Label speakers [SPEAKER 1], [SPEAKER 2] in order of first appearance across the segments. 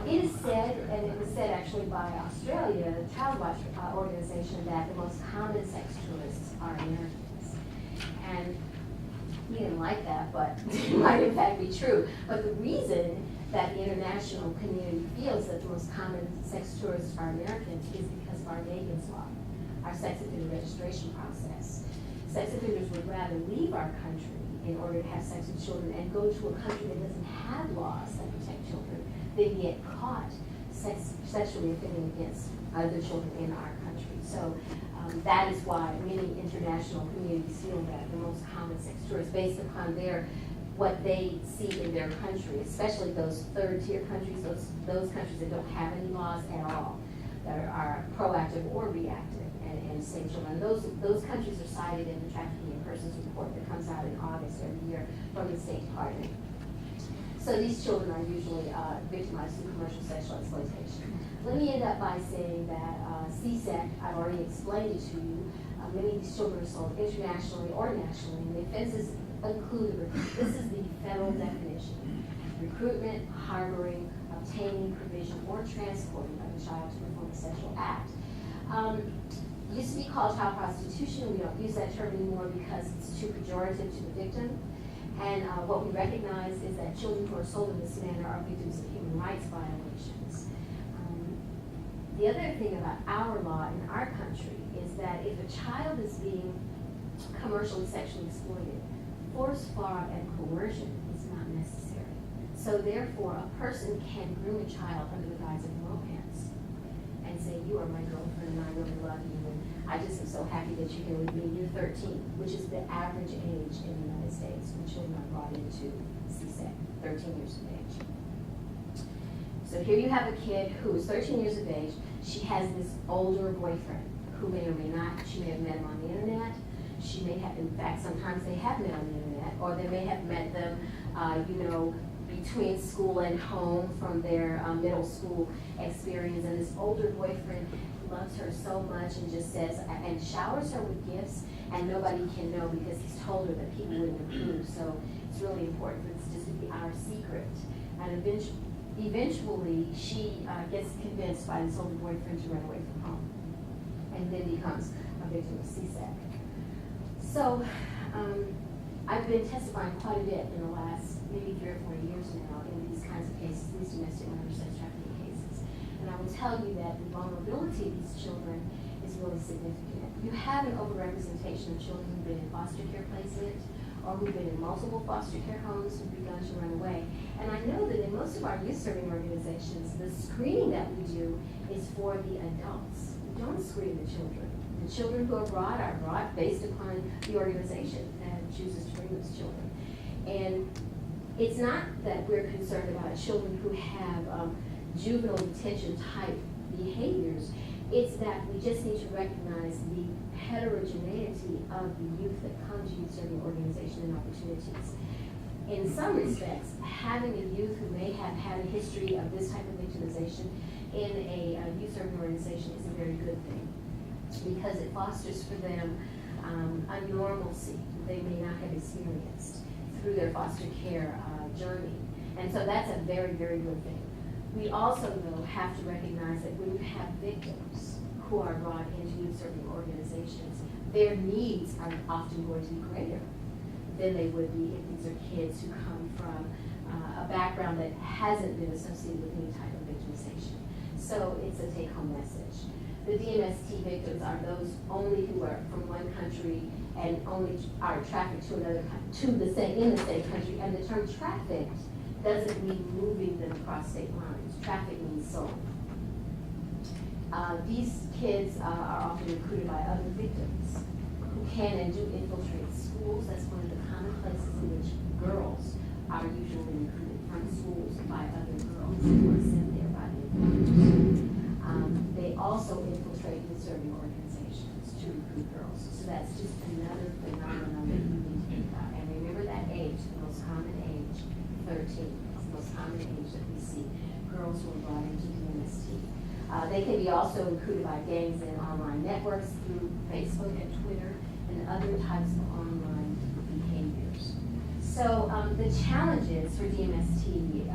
[SPEAKER 1] It is said, and it was said actually by Australia, the Child Watch organization, that the most common sex tourists are Americans. And we didn't like that, but it might in fact be true. But the reason that the international community feels that the most common sex tourists are Americans is because of our Megan's Law, our sex offender registration process. Sex offenders would rather leave our country in order to have sex with children and go to a country that doesn't have laws that protect children than get caught sexually offending against other children in our country. So that is why many international communities feel that the most common sex tourists, based upon what they see in their country, especially those third-tier countries, those countries that don't have any laws at all, that are proactive or reactive and save children. Those countries are cited in the Trafficking in Persons report that comes out in August every year from the State Department. So these children are usually victimized through commercial sexual exploitation. Let me end up by saying that CSEC, I've already explained it to you, many of these children are sold internationally or nationally, and the offenses include, this is the federal definition, recruitment, harboring, obtaining, provision, or transporting of a child to perform a sexual act. It used to be called child prostitution. We don't use that term anymore because it's too pejorative to the victim. And what we recognize is that children who are sold in this manner are victims of human rights violations. The other thing about our law in our country is that if a child is being commercially sexually exploited, force, fraud, and coercion is not necessary. So therefore, a person can groom a child under the guise of romance and say, you are my girlfriend and I really love you, and I just am so happy that you're here with me. You're 13, which is the average age in the United States when children are brought into CSEC, 13 years of age. So here you have a kid who is 13 years of age. She has this older boyfriend who may or may not, she may have met him on the internet. She may have, in fact, sometimes they have met on the internet, or they may have met them, between school and home from their middle school experience. And this older boyfriend loves her so much and just says, and showers her with gifts, and nobody can know because he's told her that people wouldn't approve. So it's really important for this just to be our secret. And eventually she gets convinced by this older boyfriend to run away from home, and then becomes a victim of CSEC. So I've been testifying quite a bit in the last maybe 3 or 4 years now in these kinds of cases, these domestic minor sex trafficking cases. And I will tell you that the vulnerability of these children is really significant. You have an overrepresentation of children who've been in foster care placement or who've been in multiple foster care homes who've begun to run away. And I know that in most of our youth serving organizations, the screening that we do is for the adults. We don't screen the children. The children who are brought based upon the organization that chooses to bring those children. And it's not that we're concerned about children who have juvenile detention type behaviors. It's that we just need to recognize the heterogeneity of the youth that come to youth serving organization and opportunities. In some respects, having a youth who may have had a history of this type of victimization in a youth serving organization is a very good thing, because it fosters for them a normalcy they may not have experienced through their foster care journey. And so that's a very, very good thing. We also, though, have to recognize that when you have victims who are brought into youth serving organizations, their needs are often going to be greater than they would be if these are kids who come from a background that hasn't been associated with any type of victimization. So it's a take-home message. The DMST victims are those only who are from one country and only are trafficked to another in the same country. And the term trafficked doesn't mean moving them across state lines. Traffic means sold. These kids are often recruited by other victims who can and do infiltrate schools. That's one of the common places in which girls are usually recruited, from schools by other girls who are sent there by the employers. They also infiltrate youth serving organizations to recruit girls. So that's just another phenomenon that you need to think about. And remember that age, the most common age, 13, is the most common age that we see girls who are brought into DMST. They can be also recruited by gangs and online networks through Facebook and Twitter and other types of online behaviors. So the challenges for DMST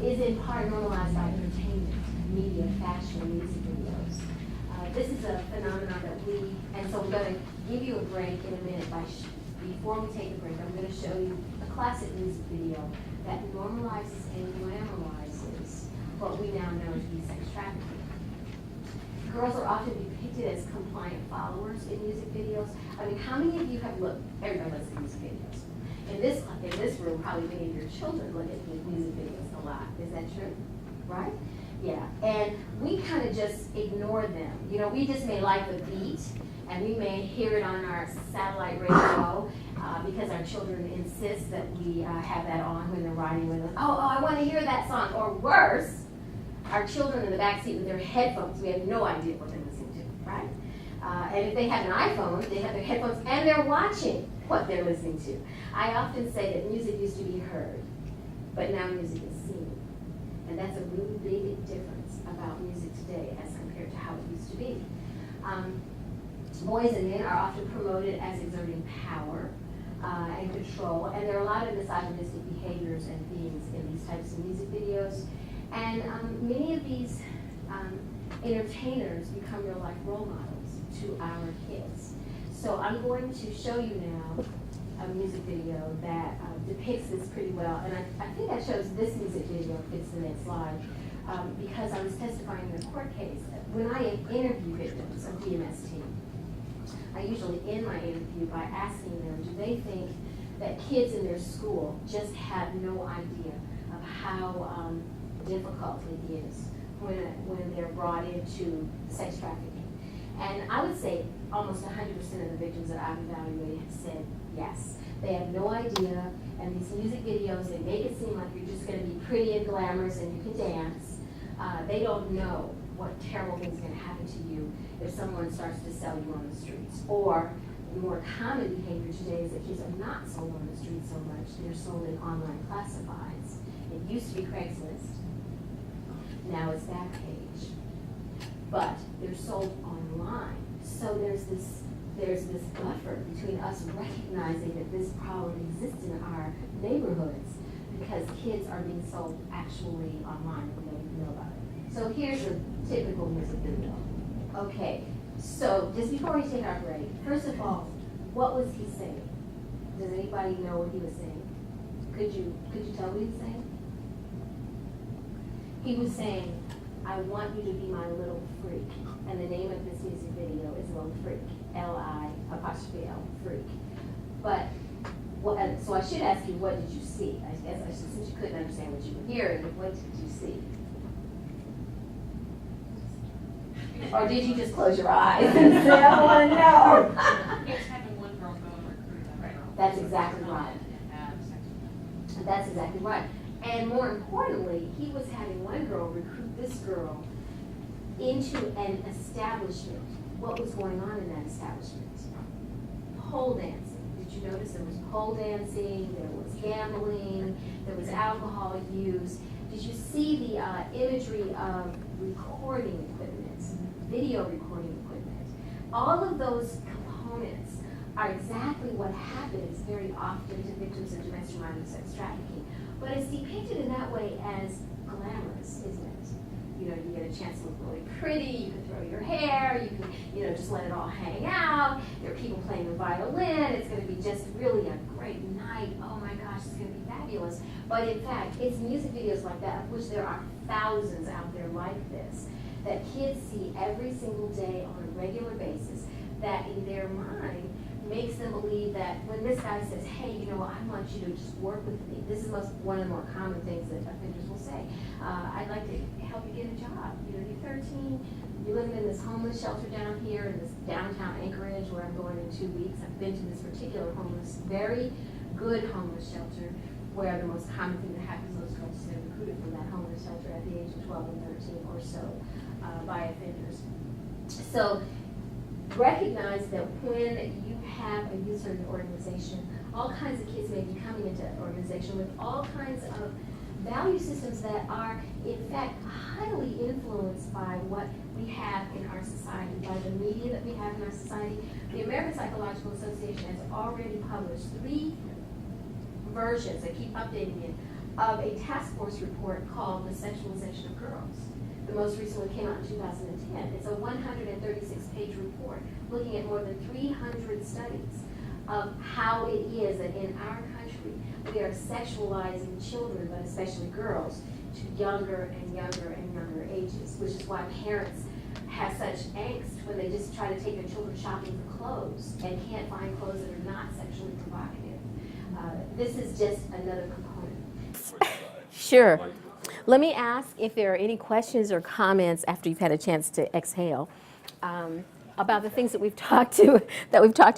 [SPEAKER 1] is in part normalized by entertainment, media, fashion, music videos. This is a phenomenon that and so I'm going to give you a break in a minute. Before we take a break, I'm going to show you a classic music video that normalizes and glamorizes what we now know to be sex trafficking. Girls are often depicted as compliant followers in music videos. I mean, how many of you have looked? Everybody looks at music videos. In this room, probably many of your children look at music videos a lot. Is that true? Right? Yeah. And we kind of just ignore them. You know, we just may like the beat, and we may hear it on our satellite radio because our children insist that we have that on when they're riding with us. Oh, I want to hear that song. Or worse, our children in the back seat with their headphones. We have no idea what they're listening to, right? And if they have an iPhone, they have their headphones and they're watching what they're listening to. I often say that music used to be heard, but now music is seen. And that's a really big difference about music today as compared to how it used to be. Boys and men are often promoted as exerting power and control, and there are a lot of misogynistic behaviors and themes in these types of music videos. And many of these entertainers become real life role models to our kids. So I'm going to show you now a music video that depicts this pretty well. And I think that shows this music video fits the next slide because I was testifying in a court case. When I interview victims of DMST, I usually end my interview by asking them, do they think that kids in their school just have no idea of how difficult it is when they're brought into sex trafficking? And I would say almost 100% of the victims that I've evaluated have said yes. They have no idea, and these music videos, they make it seem like you're just going to be pretty and glamorous and you can dance. They don't know what terrible thing's going to happen to you if someone starts to sell you on the streets. Or the more common behavior today is that kids are not sold on the streets so much. They're sold in online classifieds. It used to be Craigslist. Now it's Backpage. But they're sold online. So there's this buffer between us recognizing that this problem exists in our neighborhoods because kids are being sold actually online and we don't even know about it. So here's a typical music video. Okay, so just before we take our break, first of all, what was he saying? Does anybody know what he was saying? Could you tell what he was saying? He was saying, I want you to be my little freak. And the name of this music video is Little Freak, L-I''L, freak. But, so I should ask you, what did you see? I guess since you couldn't understand what you were hearing, what did you see? Or did you just close your eyes and say, I don't want to know?
[SPEAKER 2] He was having one girl go and recruit that girl.
[SPEAKER 1] That's exactly right.
[SPEAKER 2] And have sex with them.
[SPEAKER 1] That's exactly right. And more importantly, he was having one girl recruit this girl into an establishment. What was going on in that establishment? Pole dancing. Did you notice there was pole dancing, there was gambling, there was alcohol use? Did you see the imagery of recording equipment, video recording equipment? All of those components are exactly what happens very often to victims of domestic violence and sex trafficking. But it's depicted in that way as glamorous, isn't it? You know, you get a chance to look really pretty, you can throw your hair, you can, just let it all hang out. There are people playing the violin, it's going to be just really a great night. Oh my gosh, it's going to be fabulous. But in fact, it's music videos like that, of which there are thousands out there like this, that kids see every single day on a regular basis, that in their mind makes them believe that when this guy says, hey, I want you to just work with me. This is one of the more common things that offenders will say. I'd like to help you get a job. You're 13, you're living in this homeless shelter down here in this downtown Anchorage where I'm going in 2 weeks. I've been to this particular very good homeless shelter where the most common thing that happens is those girls get recruited from that homeless shelter at the age of 12 and 13 or so by offenders. So recognize that when you have a youth-serving organization, all kinds of kids may be coming into an organization with all kinds of value systems that are, in fact, highly influenced by what we have in our society, by the media that we have in our society. The American Psychological Association has already published 3 versions, they keep updating it, of a task force report called The Sexualization of Girls. The most recent one came out in 2010. It's a 136-page report looking at more than 300 studies of how it is that in our country we are sexualizing children, but especially girls, to younger and younger and younger ages, which is why parents have such angst when they just try to take their children shopping for clothes and can't find clothes that are not sexually provocative. This is just another component. Sure. Let me ask if there are any questions or comments after you've had a chance to exhale about the things that we've talked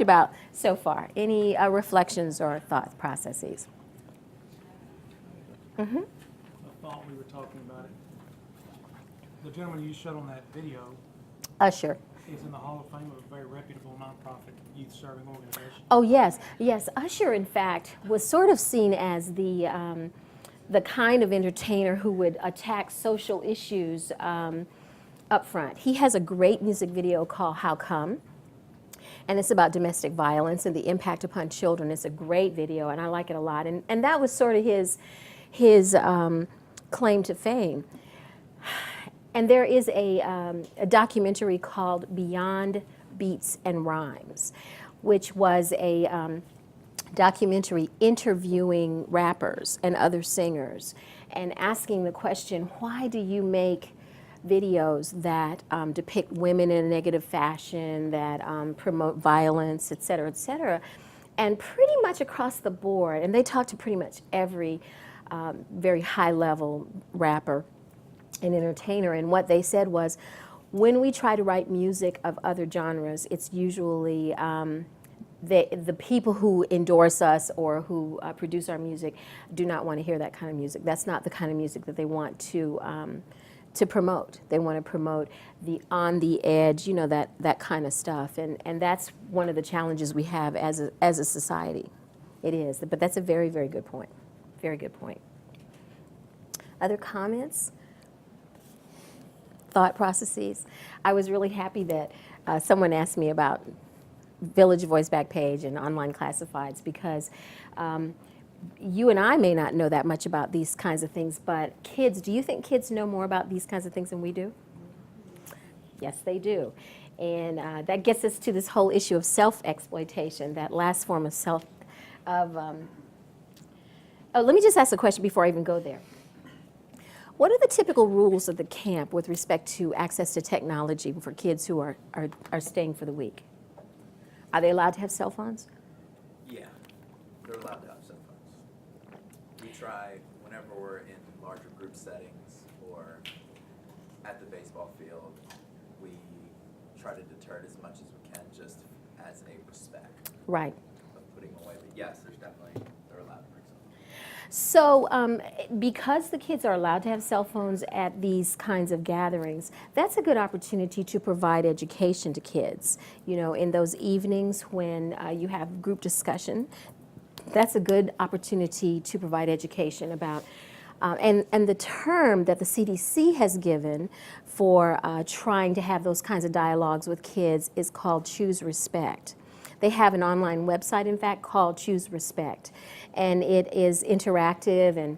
[SPEAKER 1] about so far. Any reflections or thought processes? Mm-hmm.
[SPEAKER 3] I thought we were talking about it. The gentleman you showed on that video
[SPEAKER 1] Usher.
[SPEAKER 3] is in the Hall of Fame of a very reputable nonprofit youth-serving organization.
[SPEAKER 1] Oh, yes, yes. Usher, in fact, was sort of seen as the kind of entertainer who would attack social issues up front. He has a great music video called How Come, and it's about domestic violence and the impact upon children. It's a great video, and I like it a lot. And that was sort of his claim to fame. And there is a documentary called Beyond Beats and Rhymes, which was a documentary interviewing rappers and other singers and asking the question, why do you make videos that depict women in a negative fashion, that promote violence, et cetera, and pretty much across the board, and they talked to pretty much every very high-level rapper and entertainer, and what they said was, when we try to write music of other genres, it's usually the people who endorse us or who produce our music do not want to hear that kind of music. That's not the kind of music that they want to promote. They want to promote the on the edge, that kind of stuff. And that's one of the challenges we have as a society. It is. But that's a very, very good point. Very good point. Other comments? Thought processes? I was really happy that someone asked me about Village Voice Backpage and online classifieds, because you and I may not know that much about these kinds of things, but kids, do you think kids know more about these kinds of things than we do? Yes, they do. And that gets us to this whole issue of self-exploitation, that last form of let me just ask a question before I even go there. What are the typical rules of the camp with respect to access to technology for kids who are staying for the week? Are they allowed to have cell phones?
[SPEAKER 4] Yeah, they're allowed to have cell phones. We try, whenever we're in larger group settings or at the baseball field, we try to deter it as much as we can, just as a respect.
[SPEAKER 1] Right.
[SPEAKER 4] Of putting away. But yes, they're allowed to bring cell phones.
[SPEAKER 1] So because the kids are allowed to have cell phones at these kinds of gatherings, that's a good opportunity to provide education to kids. In those evenings when you have group discussion, that's a good opportunity to provide education about. And the term that the CDC has given for trying to have those kinds of dialogues with kids is called Choose Respect. They have an online website, in fact, called Choose Respect. And it is interactive and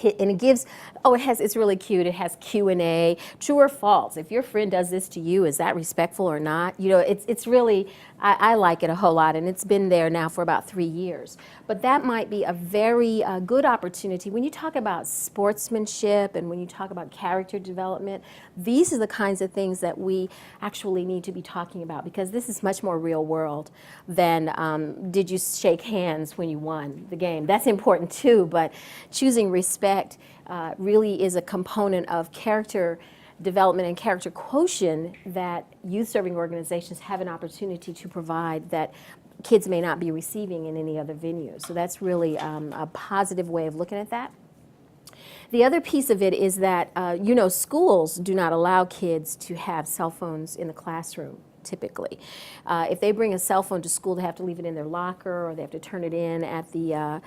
[SPEAKER 1] it gives, it's really cute. It has Q&A, true or false. If your friend does this to you, is that respectful or not? It's really, I like it a whole lot, and it's been there now for about 3 years. But that might be a very good opportunity. When you talk about sportsmanship and when you talk about character development, these are the kinds of things that we actually need to be talking about, because this is much more real world than did you shake hands when you won the game. That's important too, but choosing respect really is a component of character development and character quotient that youth-serving organizations have an opportunity to provide that kids may not be receiving in any other venue. So that's really a positive way of looking at that. The other piece of it is that, schools do not allow kids to have cell phones in the classroom, typically. If they bring a cell phone to school, they have to leave it in their locker, or they have to turn it in at the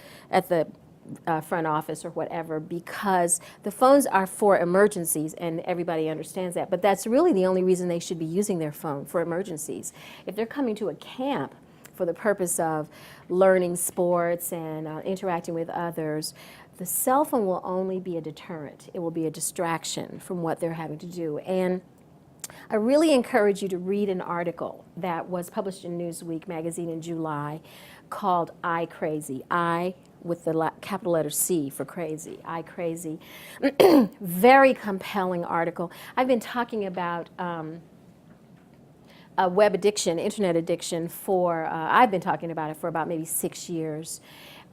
[SPEAKER 1] front office or whatever, because the phones are for emergencies, and everybody understands that. But that's really the only reason they should be using their phone, for emergencies. If they're coming to a camp,
[SPEAKER 5] for the purpose of learning sports and interacting with others, the cell phone will only be a deterrent. It will be a distraction from what they're having to do. And I really encourage you to read an article that was published in Newsweek magazine in July called I Crazy. I with the capital letter C for crazy. I Crazy. Very compelling article. I've been talking about web addiction, internet addiction I've been talking about it for about maybe 6 years.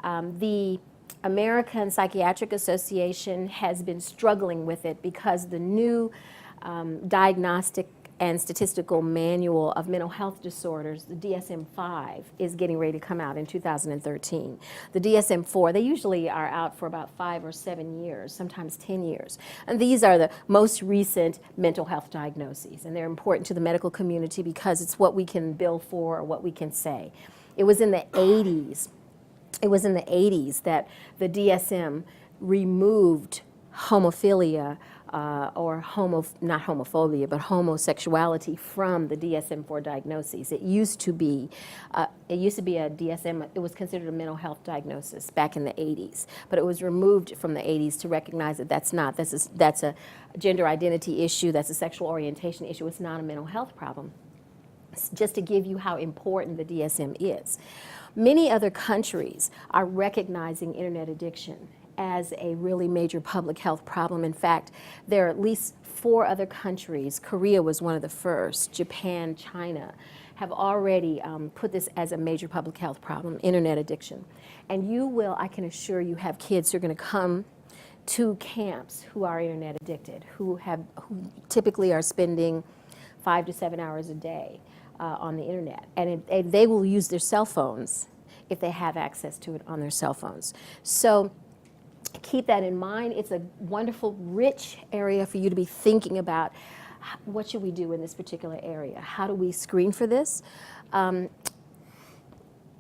[SPEAKER 5] The American Psychiatric Association has been struggling with it because the new Diagnostic and Statistical Manual of Mental Health Disorders, the DSM-5, is getting ready to come out in 2013. The DSM-4, they usually are out for about 5 or 7 years, sometimes 10 years. And these are the most recent mental health diagnoses, and they're important to the medical community because it's what we can bill for or what we can say. It was in the 80s. It was in the 80s that the DSM removed homophilia not homophobia, but homosexuality from the DSM-4 diagnoses. It used to be a DSM. It was considered a mental health diagnosis back in the 80s, but it was removed from the 80s to recognize that that's a gender identity issue. That's a sexual orientation issue. It's not a mental health problem. It's just to give you how important the DSM is. Many other countries are recognizing internet addiction as a really major public health problem. In fact, there are at least 4 other countries, Korea was one of the first, Japan, China, have already put this as a major public health problem, internet addiction. And you will, I can assure you, have kids who are going to come to camps who are internet addicted, who typically are spending 5 to 7 hours a day on the internet. And they will use their cell phones if they have access to it on their cell phones. So keep that in mind. It's a wonderful, rich area for you to be thinking about. What should we do in this particular area? How do we screen for this?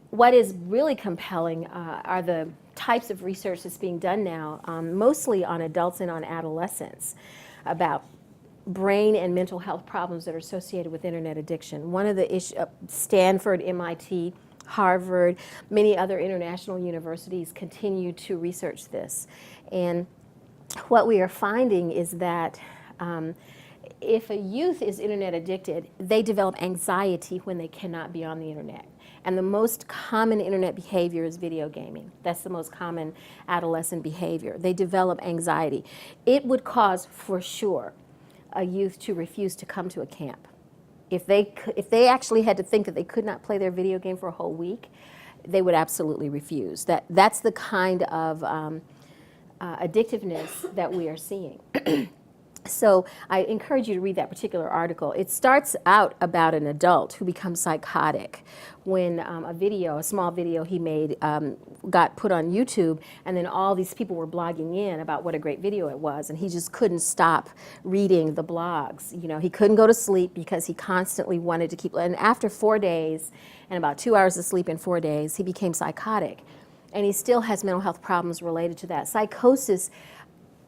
[SPEAKER 5] What is really compelling are the types of research that's being done now, mostly on adults and on adolescents, about brain and mental health problems that are associated with internet addiction. One of the issues, Stanford, MIT, Harvard, many other international universities continue to research this. And what we are finding is that if a youth is internet addicted, they develop anxiety when they cannot be on the internet. And the most common internet behavior is video gaming. That's the most common adolescent behavior. They develop anxiety. It would cause, for sure, a youth to refuse to come to a camp. If they actually had to think that they could not play their video game for a whole week, they would absolutely refuse. That's the kind of addictiveness that we are seeing. So I encourage you to read that particular article. It starts out about an adult who becomes psychotic when a small video he made got put on YouTube, and then all these people were blogging in about what a great video it was, and he just couldn't stop reading the blogs. You know, he couldn't go to sleep because he constantly wanted to keep, and after 4 days and about 2 hours of sleep in 4 days, he became psychotic. And he still has mental health problems related to that. Psychosis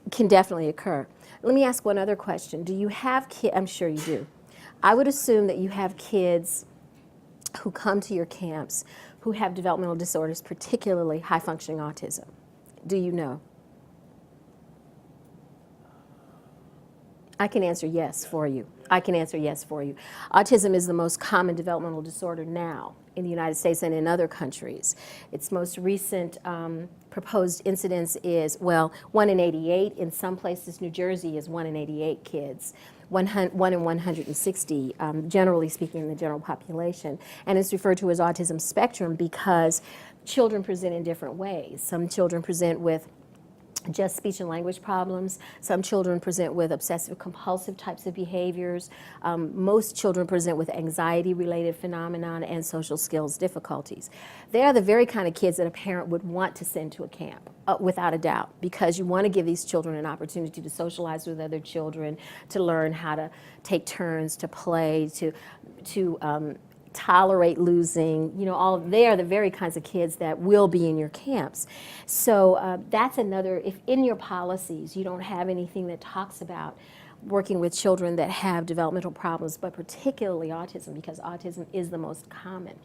[SPEAKER 5] can definitely occur. Let me ask one other question. Do you have kids? I'm sure you do. I would assume that you have kids who come to your camps who have developmental disorders, particularly high-functioning autism. Do you know? I can answer yes for you. I can answer yes for you. Autism is the most common developmental disorder now in the United States and in other countries. Its most recent proposed incidence is, 1 in 88. In some places, New Jersey is 1 in 88 kids, 1 in 160, generally speaking, in the general population. And it's referred to as autism spectrum because children present in different ways. Some children present with just speech and language problems. Some children present with obsessive compulsive types of behaviors. Most children present with anxiety-related phenomenon and social skills difficulties. They are the very kind of kids that a parent would want to send to a camp, without a doubt, because you want to give these children an opportunity to socialize with other children, to learn how to take turns, to play, to tolerate losing, they are the very kinds of kids that will be in your camps. So that's another, if in your policies you don't have anything that talks about working with children that have developmental problems, but particularly autism, because autism is the most common.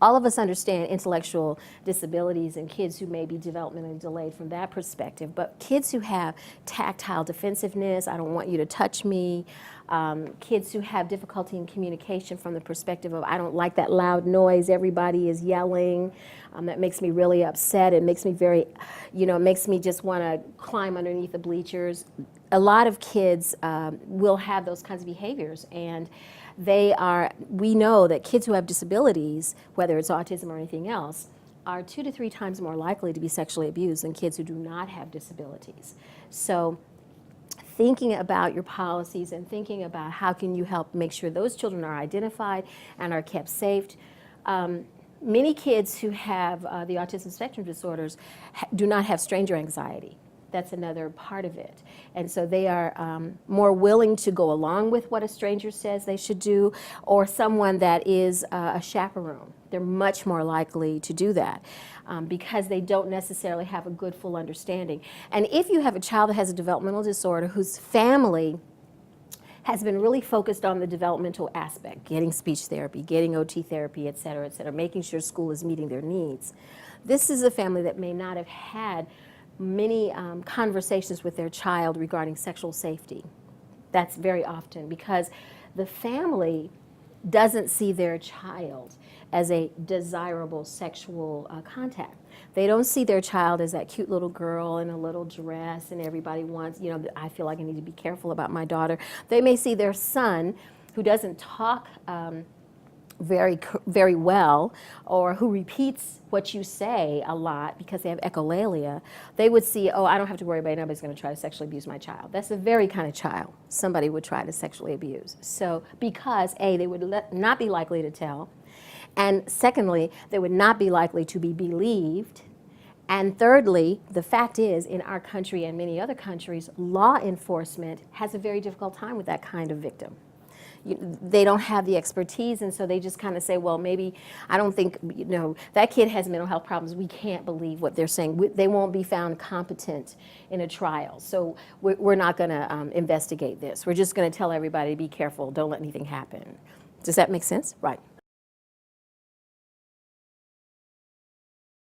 [SPEAKER 5] All of us understand intellectual disabilities and kids who may be developmentally delayed from that perspective, but kids who have tactile defensiveness, I don't want you to touch me, kids who have difficulty in communication from the perspective of I don't like that loud noise, everybody is yelling, that makes me really upset, it makes me very, it makes me just want to climb underneath the bleachers. A lot of kids will have those kinds of behaviors, and we know that kids who have disabilities, whether it's autism or anything else, are 2 to 3 times more likely to be sexually abused than kids who do not have disabilities. So thinking about your policies and thinking about how can you help make sure those children are identified and are kept safe. Many kids who have the autism spectrum disorders do not have stranger anxiety. That's another part of it. And so they are more willing to go along with what a stranger says they should do, or someone that is a chaperone. They're much more likely to do that because they don't necessarily have a good full understanding. And if you have a child that has a developmental disorder whose family has been really focused on the developmental aspect, getting speech therapy, getting OT therapy, et cetera, making sure school is meeting their needs, this is a family that may not have had many conversations with their child regarding sexual safety. That's very often because the family doesn't see their child as a desirable sexual contact. They don't see their child as that cute little girl in a little dress and everybody wants, I feel like I need to be careful about my daughter. They may see their son who doesn't talk very well, or who repeats what you say a lot because they have echolalia. They would see, oh, I don't have to worry about it, nobody's going to try to sexually abuse my child. That's the very kind of child somebody would try to sexually abuse. So because A, they would not be likely to tell, and secondly, they would not be likely to be believed, and thirdly, the fact is, in our country and many other countries, law enforcement has a very difficult time with that kind of victim. They don't have the expertise, and so they just kind of say, well, maybe, I don't think, that kid has mental health problems. We can't believe what they're saying. They won't be found competent in a trial. So we're not going to investigate this. We're just going to tell everybody to be careful, don't let anything happen. Does that make sense? Right.